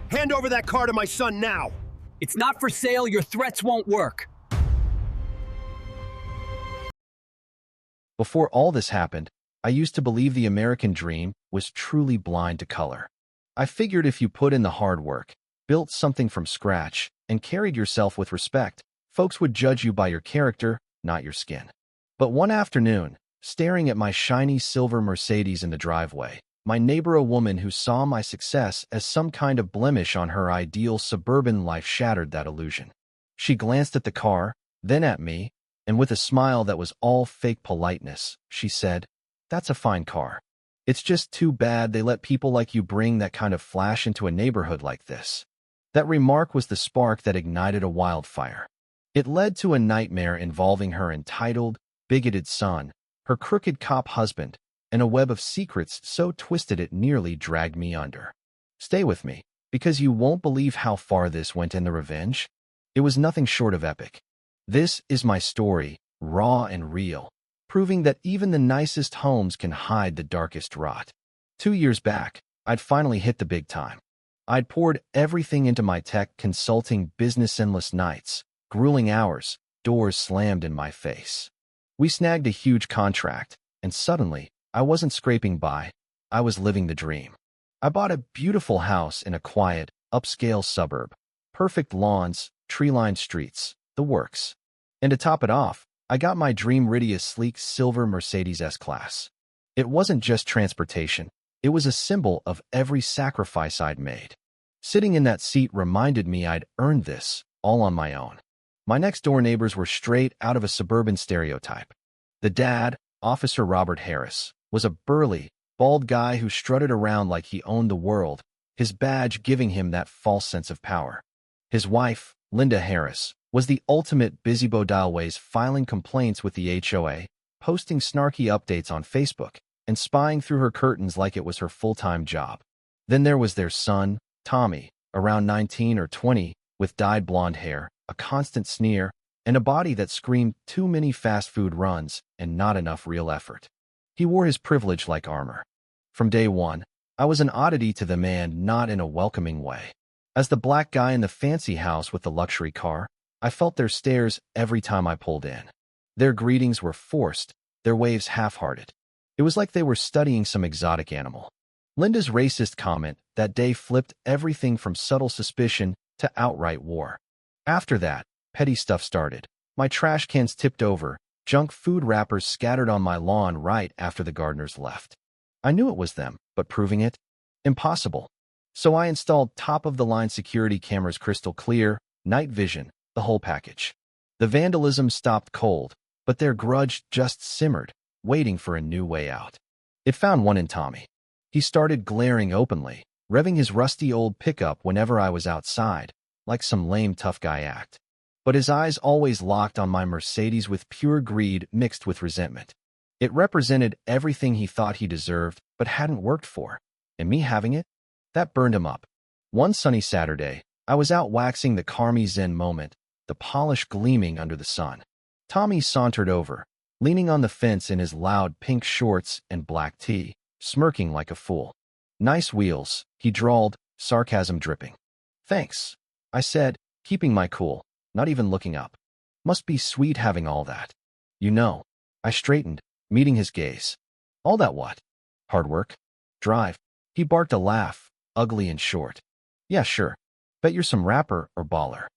Hand over that car to my son now! It's not for sale, your threats won't work. Before all this happened, I used to believe the American dream was truly blind to color. I figured if you put in the hard work, built something from scratch, and carried yourself with respect, folks would judge you by your character, not your skin. But one afternoon, staring at my shiny silver Mercedes in the driveway, my neighbor, a woman who saw my success as some kind of blemish on her ideal suburban life, shattered that illusion. She glanced at the car, then at me, and with a smile that was all fake politeness, she said, "That's a fine car. It's just too bad they let people like you bring that kind of flash into a neighborhood like this." That remark was the spark that ignited a wildfire. It led to a nightmare involving her entitled, bigoted son, her crooked cop husband, and a web of secrets so twisted it nearly dragged me under. Stay with me, because you won't believe how far this went in the revenge. It was nothing short of epic. This is my story, raw and real, proving that even the nicest homes can hide the darkest rot. 2 years back, I'd finally hit the big time. I'd poured everything into my tech consulting business, endless nights, grueling hours, doors slammed in my face. We snagged a huge contract, and suddenly, I wasn't scraping by, I was living the dream. I bought a beautiful house in a quiet, upscale suburb. Perfect lawns, tree-lined streets, the works. And to top it off, I got my dream riddy, a sleek silver Mercedes S-Class. It wasn't just transportation, it was a symbol of every sacrifice I'd made. Sitting in that seat reminded me I'd earned this, all on my own. My next-door neighbors were straight out of a suburban stereotype. The dad, Officer Robert Harris, was a burly, bald guy who strutted around like he owned the world, his badge giving him that false sense of power. His wife, Linda Harris, was the ultimate busybody, always filing complaints with the HOA, posting snarky updates on Facebook, and spying through her curtains like it was her full-time job. Then there was their son, Tommy, around 19 or 20, with dyed blonde hair, a constant sneer, and a body that screamed too many fast food runs and not enough real effort. He wore his privilege like armor. From day one, I was an oddity to them, and not in a welcoming way. As the black guy in the fancy house with the luxury car, I felt their stares every time I pulled in. Their greetings were forced, their waves half-hearted. It was like they were studying some exotic animal. Linda's racist comment that day flipped everything from subtle suspicion to outright war. After that, petty stuff started. My trash cans tipped over, junk food wrappers scattered on my lawn right after the gardeners left. I knew it was them, but proving it? Impossible. So I installed top-of-the-line security cameras, crystal clear, night vision, the whole package. The vandalism stopped cold, but their grudge just simmered, waiting for a new way out. It found one in Tommy. He started glaring openly, revving his rusty old pickup whenever I was outside, like some lame tough guy act. But his eyes always locked on my Mercedes with pure greed mixed with resentment. It represented everything he thought he deserved but hadn't worked for, and me having it? That burned him up. One sunny Saturday, I was out waxing the car, me zen moment, the polish gleaming under the sun. Tommy sauntered over, leaning on the fence in his loud pink shorts and black tee, smirking like a fool. "Nice wheels," he drawled, sarcasm dripping. "Thanks," I said, keeping my cool, not even looking up. "Must be sweet having all that." "You know." I straightened, meeting his gaze. "All that what?" "Hard work. Drive." He barked a laugh, ugly and short. "Yeah, sure. Bet you're some rapper or baller.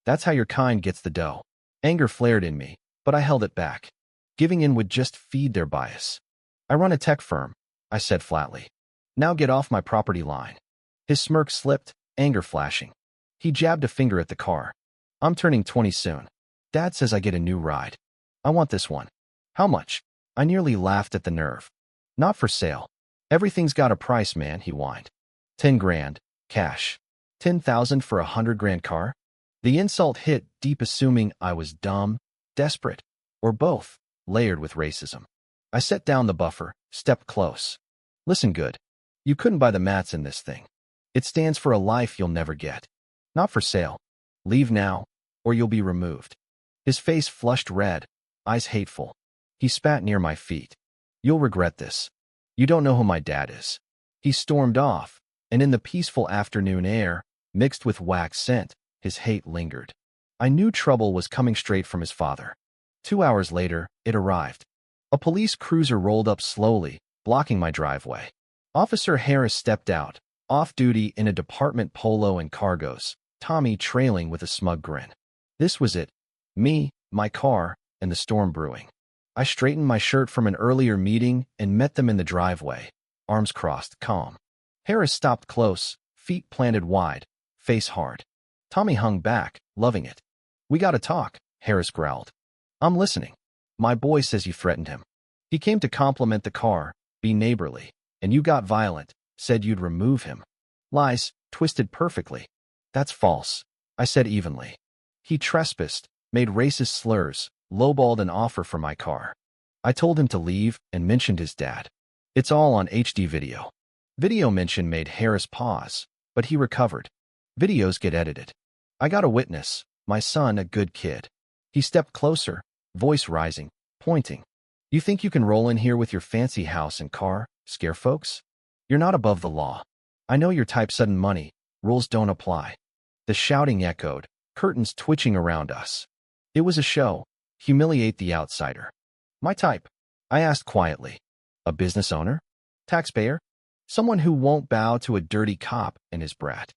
That's how your kind gets the dough." Anger flared in me, but I held it back. Giving in would just feed their bias. "I run a tech firm," I said flatly. "Now get off my property line." His smirk slipped, anger flashing. He jabbed a finger at the car. "I'm turning 20 soon. Dad says I get a new ride. I want this one." "How much?" I nearly laughed at the nerve. "Not for sale. Everything's got a price, man," he whined. 10 grand, cash. 10,000 for a 100 grand car? The insult hit deep, assuming I was dumb, desperate, or both, layered with racism. I set down the buffer, stepped close. "Listen good. You couldn't buy the mats in this thing. It stands for a life you'll never get. Not for sale. Leave now, or you'll be removed." His face flushed red, eyes hateful. He spat near my feet. "You'll regret this. You don't know who my dad is." He stormed off, and in the peaceful afternoon air, Mixed with wax scent, his hate lingered. I knew trouble was coming straight from his father. 2 hours later, it arrived. A police cruiser rolled up slowly, blocking my driveway. Officer Harris stepped out, off-duty in a department polo and cargos, Tommy trailing with a smug grin. This was it. Me, my car, and the storm brewing. I straightened my shirt from an earlier meeting and met them in the driveway, arms crossed, calm. Harris stopped close, feet planted wide, face hard. Tommy hung back, loving it. "We gotta talk," Harris growled. "I'm listening. My boy says you threatened him. He came to compliment the car, be neighborly, and you got violent, said you'd remove him." "Lies, twisted perfectly." "That's false," I said evenly. "He trespassed, made racist slurs, lowballed an offer for my car. I told him to leave and mentioned his dad. It's all on HD video." Video mention made Harris pause, but he recovered. Videos get edited. I got a witness, my son, a good kid. He stepped closer, voice rising, pointing. "You think you can roll in here with your fancy house and car, scare folks? You're not above the law. I know your type-sudden money, rules don't apply." The shouting echoed, curtains twitching around us. It was a show, humiliate the outsider. "My type?" I asked quietly. "A business owner? Taxpayer? Someone who won't bow to a dirty cop and his brat?"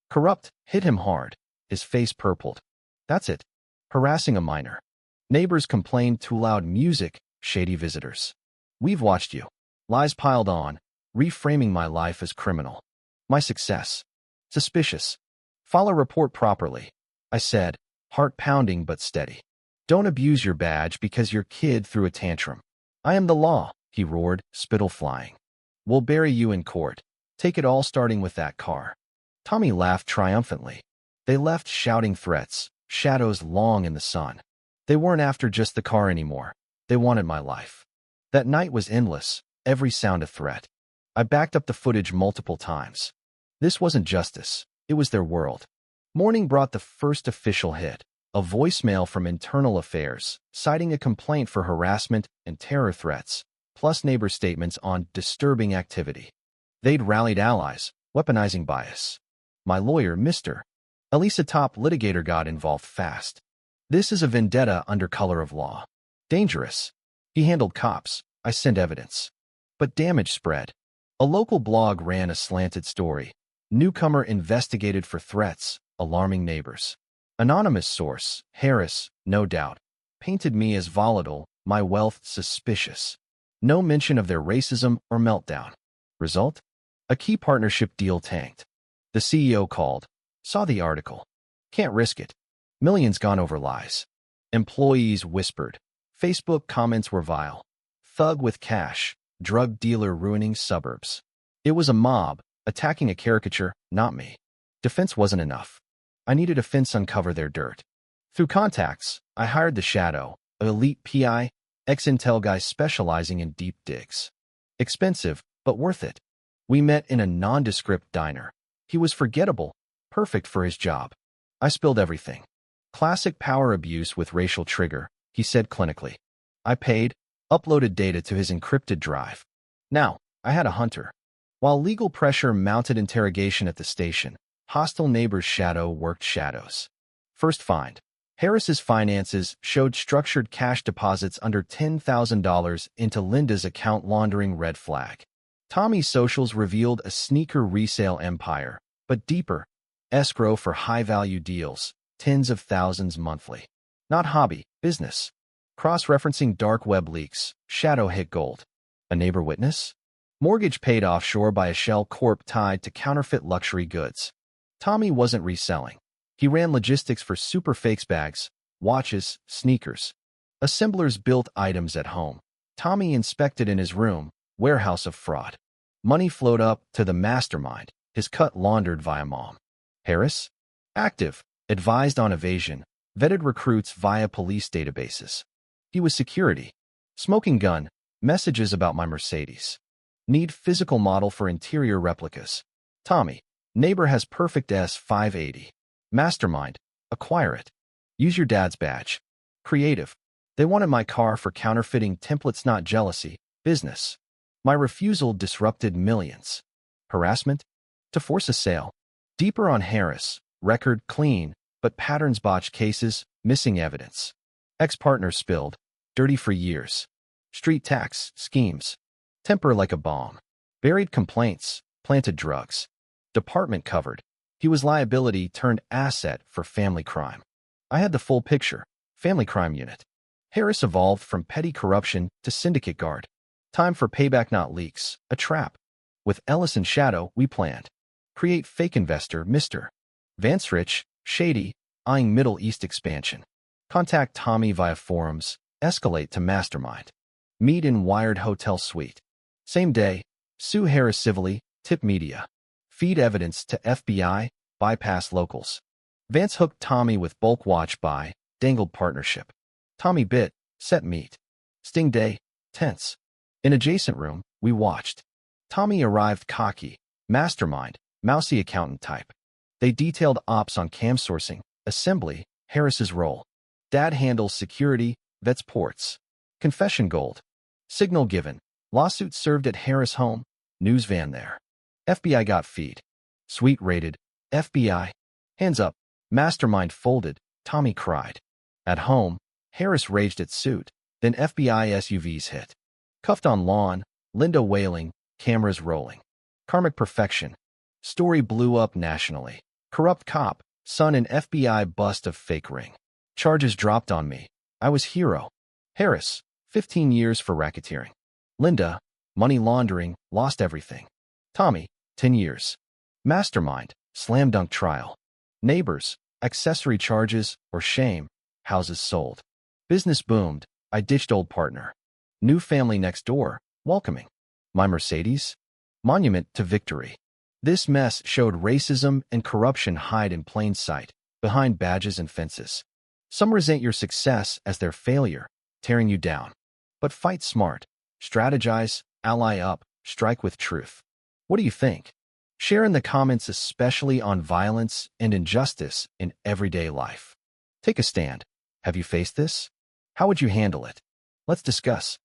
"Corrupt," hit him hard. His face purpled. "That's it. Harassing a minor. Neighbors complained too loud music, shady visitors. We've watched you." Lies piled on, reframing my life as criminal. My success. Suspicious. "File a report properly," I said, heart pounding but steady. "Don't abuse your badge because your kid threw a tantrum." "I am the law," he roared, spittle flying. "We'll bury you in court. Take it all starting with that car." Tommy laughed triumphantly. They left shouting threats, shadows long in the sun. They weren't after just the car anymore. They wanted my life. That night was endless, every sound a threat. I backed up the footage multiple times. This wasn't justice. It was their world. Morning brought the first official hit, a voicemail from Internal Affairs, citing a complaint for harassment and terror threats, plus neighbor statements on disturbing activity. They'd rallied allies, weaponizing bias. My lawyer, Mr. Elisa top litigator, got involved fast. "This is a vendetta under color of law. Dangerous." He handled cops. I sent evidence. But damage spread. A local blog ran a slanted story. Newcomer investigated for threats, alarming neighbors. Anonymous source, Harris, no doubt, painted me as volatile, my wealth suspicious. No mention of their racism or meltdown. Result? A key partnership deal tanked. The CEO called. Saw the article. "Can't risk it. Millions gone over lies." Employees whispered. Facebook comments were vile. "Thug with cash, drug dealer ruining suburbs." It was a mob, attacking a caricature, not me. Defense wasn't enough. I needed a fence uncover their dirt. Through contacts, I hired the Shadow, an elite PI, ex-Intel guy specializing in deep digs. Expensive, but worth it. We met in a nondescript diner. He was forgettable, perfect for his job. I spilled everything. "Classic power abuse with racial trigger," he said clinically. I paid, uploaded data to his encrypted drive. Now, I had a hunter. While legal pressure mounted, interrogation at the station, hostile neighbor's shadow worked shadows. First find. Harris's finances showed structured cash deposits under $10,000 into Linda's account, laundering red flag. Tommy's socials revealed a sneaker resale empire, but deeper. Escrow for high-value deals, tens of thousands monthly. Not hobby, business. Cross-referencing dark web leaks, shadow hit gold. A neighbor witness? Mortgage paid offshore by a shell corp tied to counterfeit luxury goods. Tommy wasn't reselling. He ran logistics for super fakes bags, watches, sneakers. Assemblers built items at home. Tommy inspected in his room, warehouse of fraud. Money flowed up to the mastermind, his cut laundered via mom. Harris? Active, advised on evasion, vetted recruits via police databases. He was security. Smoking gun, messages about my Mercedes. Need physical model for interior replicas. Tommy, neighbor has perfect S580. Mastermind, acquire it. Use your dad's badge. Creative. They wanted my car for counterfeiting templates, not jealousy, business. My refusal disrupted millions. Harassment? To force a sale. Deeper on Harris, record clean, but patterns botched cases, missing evidence. Ex-partner spilled, dirty for years. Street tax, schemes. Temper like a bomb. Buried complaints, planted drugs. Department covered. He was liability turned asset for family crime. I had the full picture. Family crime unit. Harris evolved from petty corruption to syndicate guard. Time for payback, not leaks. A trap. With Ellis and Shadow, we planned. Create fake investor, Mr. Vance Rich, shady, eyeing Middle East expansion. Contact Tommy via forums, escalate to mastermind. Meet in wired hotel suite. Same day, sue Harris civilly, tip media. Feed evidence to FBI, bypass locals. Vance hooked Tommy with bulk watch buy, dangled partnership. Tommy bit, set meet. Sting day, tense. In adjacent room, we watched. Tommy arrived cocky, mastermind, mousy accountant type. They detailed ops on cam sourcing, assembly, Harris's role. Dad handles security, vets ports. Confession gold. Signal given. Lawsuit served at Harris home. News van there. FBI got feed. Suite rated. FBI. Hands up. Mastermind folded. Tommy cried. At home, Harris raged at suit. Then FBI SUVs hit. Cuffed on lawn. Linda wailing. Cameras rolling. Karmic perfection. Story blew up nationally. Corrupt cop. Son and FBI bust of fake ring. Charges dropped on me. I was hero. Harris. 15 years for racketeering. Linda. Money laundering. Lost everything. Tommy. 10 years. Mastermind. Slam dunk trial. Neighbors. Accessory charges or shame. Houses sold. Business boomed. I ditched old partner. New family next door. Welcoming. My Mercedes? Monument to victory. This mess showed racism and corruption hide in plain sight, behind badges and fences. Some resent your success as their failure, tearing you down. But fight smart. Strategize, ally up, strike with truth. What do you think? Share in the comments, especially on violence and injustice in everyday life. Take a stand. Have you faced this? How would you handle it? Let's discuss.